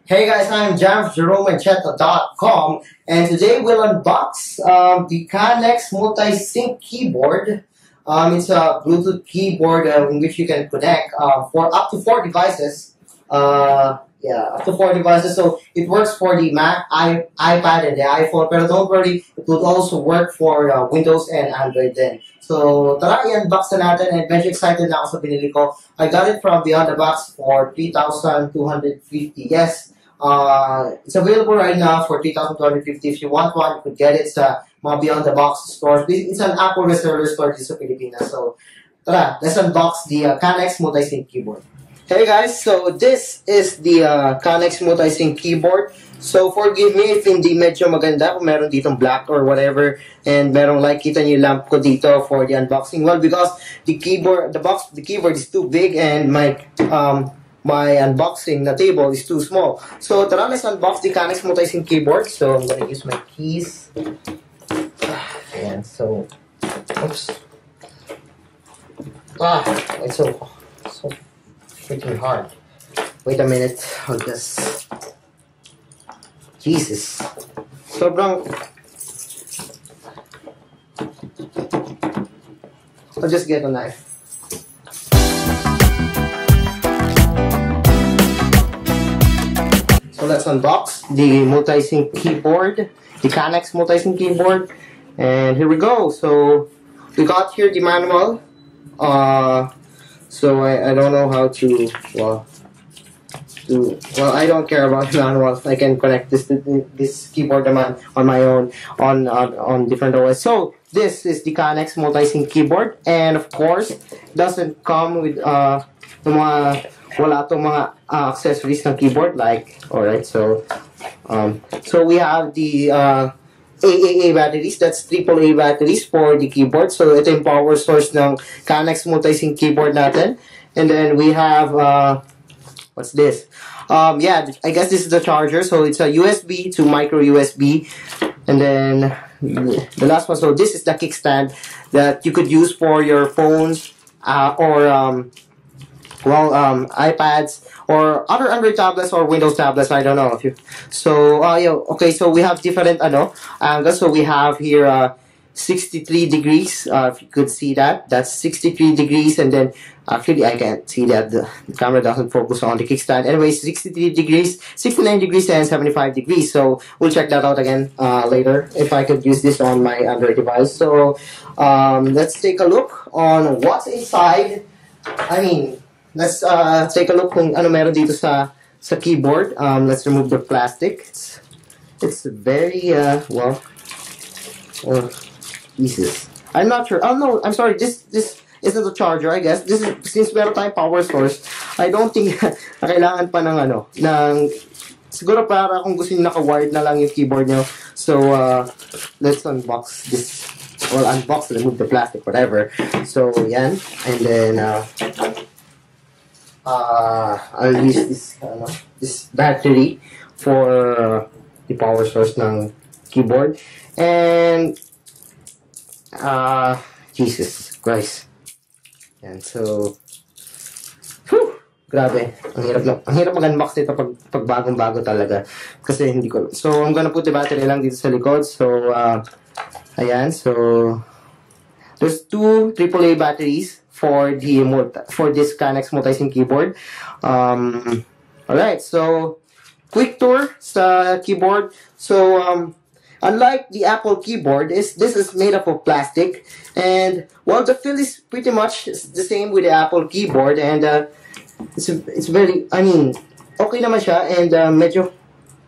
Hey guys, I'm JamesJeromeandChet.com, and today we'll unbox the Kanex multi-sync keyboard. It's a Bluetooth keyboard in which you can connect for up to 4 devices. Up to 4 devices. So it works for the Mac, iPad, and the iPhone. But don't worry, it will also work for Windows and Android then. So tara, i-unbox na natin, and medyo excited na ako sa binili ko. I got it from Beyond the Box for 3,250. Yes. It's available right now for 3,250. If you want one, you could get it sa mga Beyond the Box stores. It's an Apple reseller store dito sa Pilipinas. So, tara, let's unbox the Kanex multi-sync keyboard. Hey guys, so this is the Kanex multi-sync keyboard. So, forgive me if hindi medyo maganda kung meron ditong black or whatever, and merong like kita niyo lamp ko dito for the unboxing. Well, because the keyboard is too big, and my unboxing na table is too small. So tara, let's unbox the Kanex multi-sync keyboard. So I'm gonna use my keys. And so, oops. It's so freaking hard. Wait a minute. I'll just. Jesus. Sobrang. I'll just get a knife. So let's unbox the multi-sync keyboard, the Kanex multi-sync keyboard, and here we go. So we got here the manual. So I don't know how to I don't care about the manual. I can connect this keyboard on my own on different OS. So this is the Kanex multi-sync keyboard, and of course doesn't come with wala tong mga accessories ng keyboard, like, alright, so we have the AAA batteries. That's AAA batteries for the keyboard. So ito yung power source ng Kanex multi-sync keyboard natin. And then we have what's this? Yeah, I guess this is the charger. So it's a USB to micro USB. And then the last one, so this is the kickstand that you could use for your phones or iPads or other Android tablets or Windows tablets. I don't know if you. So okay. So we have different angles. So we have here 63 degrees. If you could see that, that's 63 degrees. And then actually I can't see that. The camera doesn't focus on the kickstand. Anyway, 63 degrees, 69 degrees, and 75 degrees. So we'll check that out again later if I could use this on my Android device. So let's take a look on what's inside. I mean, let's take a look kung ano meron dito sa keyboard. Let's remove the plastic. It's very Jesus. I'm not sure. Oh no, I'm sorry. This isn't the charger, I guess. This is, since meron tayong power source, I don't think na kailangan pa ng siguro para kung gusto niyo naka-wired na lang yung keyboard niyo. So let's unbox this. Well, unbox, remove the plastic, whatever. So yan, and then I'll use this battery for the power source ng keyboard. And Jesus Christ. And so grabe, ang hirap mag-unbox nito pag bagong-bago talaga kasi hindi ko. So I'm gonna put the battery lang dito sa likod. So ayan, so there's two AAA batteries for this Kanex multi-sync keyboard. Alright, so quick tour sa keyboard. So unlike the Apple keyboard, this is made up of plastic, and well, the feel is pretty much the same with the Apple keyboard, and it's very, I mean, okay naman siya, and medyo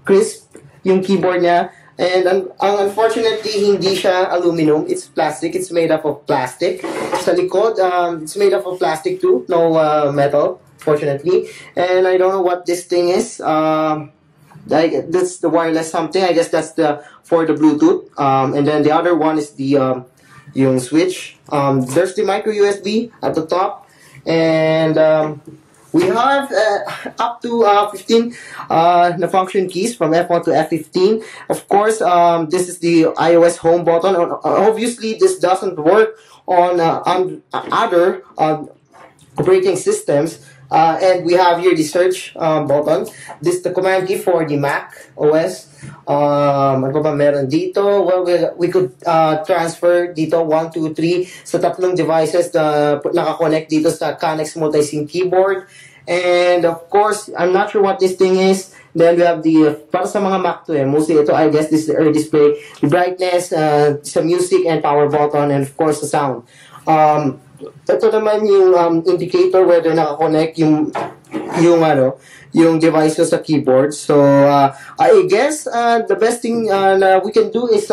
crisp yung keyboard niya. And unfortunately, hindi siya aluminum. It's plastic. It's made up of plastic. Sa likod, it's made up of plastic too. No metal, fortunately. And I don't know what this thing is. That's the wireless something. I guess that's for the Bluetooth. And then the other one is the yung switch. There's the micro USB at the top. And we have up to 15 na function keys from F1 to F15. Of course, this is the iOS home button. Obviously, this doesn't work on other operating systems. And we have here the search button. This is the command key for the Mac OS. Ano pa ba meron dito? Well, we could transfer dito 1, 2, 3 sa tatlong devices na nakakonect dito sa Kanex multi-sync keyboard. And of course, I'm not sure what this thing is. Then we have the, para sa mga Mac to mostly ito, I guess this is the early display, the brightness, sa music and power button, and of course the sound. Ito naman yung indicator whether naka-connect yung devices sa keyboard. So I guess the best thing na we can do is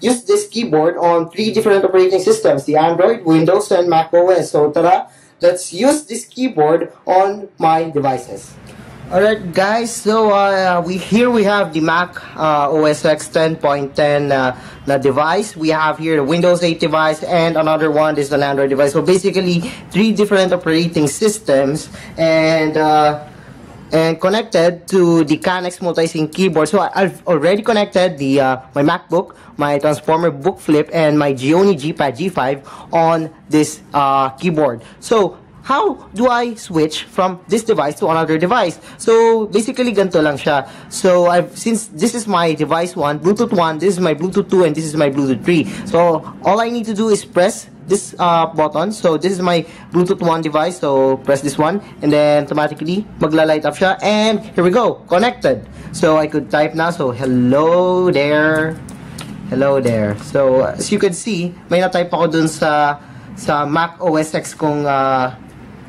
use this keyboard on 3 different operating systems, the Android, Windows, and Mac OS. So tara, let's use this keyboard on my devices. Alright guys, so we have the Mac OS X 10.10 na device. We have here the Windows 8 device and another one is an Android device. So basically 3 different operating systems and connected to the Kanex multi-sync keyboard. So I've already connected the my MacBook, my Transformer Book Flip, and my Gioni G-Pad G5 on this keyboard. So how do I switch from this device to another device? So basically ganito lang siya. So since this is my device 1, Bluetooth 1, this is my Bluetooth 2, and this is my Bluetooth 3. So all I need to do is press this button. So this is my Bluetooth 1 device. So press this one and then automatically magla-light up siya. And here we go, connected. So I could type na. So hello there. Hello there. So as you can see, may na-type ako dun sa Mac OS X kong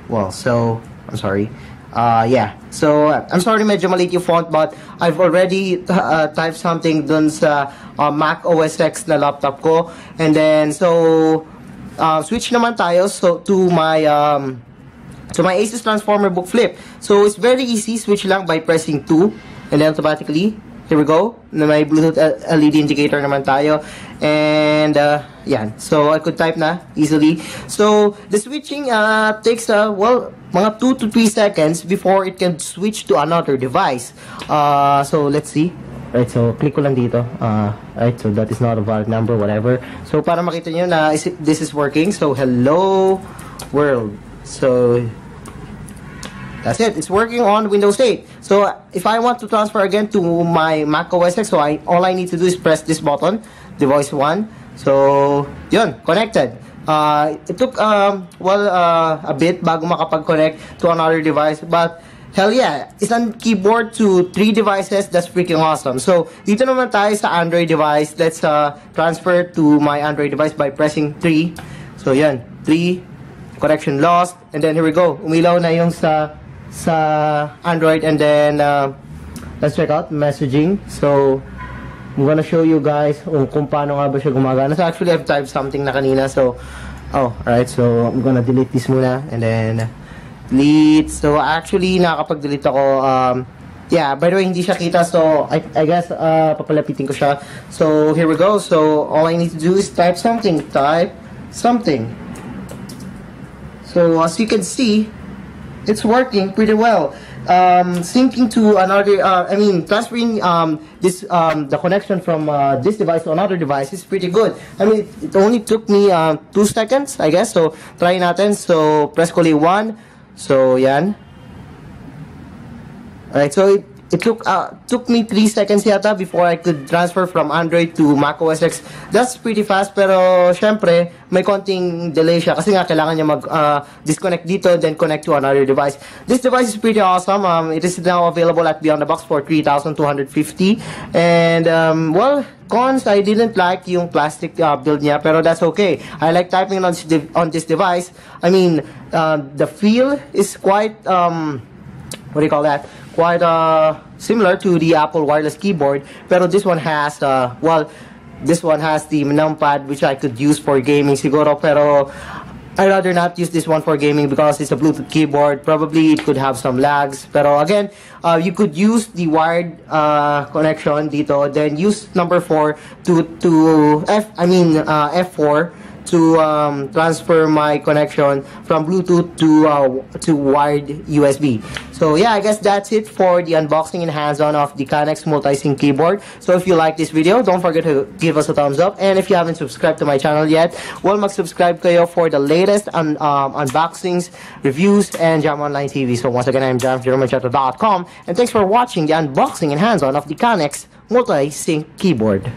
well, so I'm sorry. Yeah. So I'm sorry medyo maliit yung font, but I've already typed something dun sa Mac OS X na laptop ko. And then so switch naman tayo to my Asus Transformer Book Flip. So it's very easy, switch lang by pressing 2 and then automatically, here we go, na may Bluetooth LED indicator naman tayo. And yan, so I could type na easily. So the switching takes well, mga 2 to 3 seconds before it can switch to another device. So let's see. Right, so click ko lang dito. Right, so that is not a valid number, whatever. So para makita nyo na this is working. So hello world. So that's it. It's working on Windows 8. So if I want to transfer again to my Mac OS X, so all I need to do is press this button, device 1. So yun, connected. It took a bit bago makapag-connect to another device, but hell yeah, isang keyboard to 3 devices, that's freaking awesome. So dito naman tayo sa Android device. Let's transfer to my Android device by pressing 3. So yan, 3, connection lost, and then here we go. Umilaw na yung sa Android, and then let's check out messaging. So I'm gonna show you guys kung paano nga ba siya gumagana. So actually I've typed something na kanina, so alright, so I'm gonna delete this muna and then delete. So actually nakakapag-delete ako. Yeah, by the way, hindi siya kita, so I guess papalapitin ko siya. So here we go. So all I need to do is type something. So as you can see, it's working pretty well. Syncing to another, transferring the connection from this device to another device is pretty good. I mean, it only took me 2 seconds, I guess. So try natin. So press ko 1. So yan. Alright, so it took me 3 seconds yata before I could transfer from Android to Mac OS X. That's pretty fast, pero syempre may konting delay siya kasi nga kailangan niya disconnect dito then connect to another device. This device is pretty awesome. It is now available at Beyond the Box for 3,250. And well, cons, I didn't like yung plastic build niya, pero that's okay. I like typing on this device. I mean, the feel is quite what do you call that? Quite similar to the Apple wireless keyboard, pero this one has this one has the numpad which I could use for gaming siguro, pero I'd rather not use this one for gaming because it's a Bluetooth keyboard. Probably it could have some lags, pero again, you could use the wired connection dito, then use number 4 to F4 transfer my connection from Bluetooth to wired USB. So yeah, I guess that's it for the unboxing and hands-on of the Kanex multi-sync keyboard. So if you like this video, don't forget to give us a thumbs up. And if you haven't subscribed to my channel yet, well, mag-subscribe kayo for the latest unboxings, reviews, and Jam Online TV. So once again, I'm jam.com, and thanks for watching the unboxing and hands-on of the Kanex multi-sync keyboard.